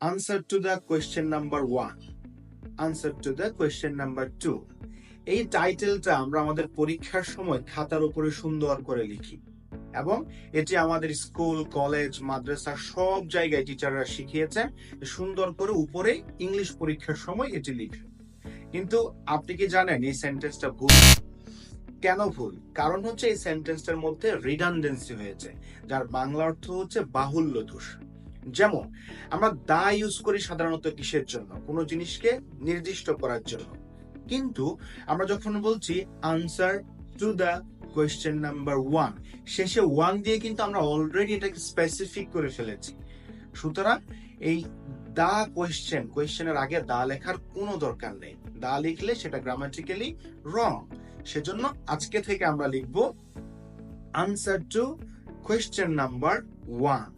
Answer to the question number 1, answer to the question number 2। এই টাইটেলটা আমরা আমাদের পরীক্ষার সময় খাতার উপরে সুন্দর করে লিখি এবং এটি আমাদের স্কুল, কলেজ, মাদ্রাসা সব জায়গায় টিচাররা শিখিয়েছেন সুন্দর করে উপরে ইংলিশ পরীক্ষার সময় এটি লিখে। কিন্তু আপনি কি জানেন এই সেন্টেন্সটা ভুল? কেন ভুল? কারণ হচ্ছে এই সেন্টেন্সটার মধ্যে রিডান্ডেন্সি হয়েছে, যার বাংলা অর্থ হচ্ছে বাহুল্য দোষ। যেমন আমরা দা ইউজ করি সাধারণত কিসের জন্য? কোনো জিনিসকে নির্দিষ্ট করার জন্য, কিন্তু আমরা যখন বলছি answer to the question number 1, শেষে 1 দিয়ে কিন্তু আমরা অলরেডি এটাকে স্পেসিফিক করে ফেলেছি। সুতরাং এই দা কোয়েশ্চেনের আগে দা লেখার কোনো দরকার নেই। দা লিখলে সেটা গ্রামাটিক্যালি রং। সেজন্য আজকে থেকে আমরা লিখব আনসার টু কোয়েশ্চেন নাম্বার 1।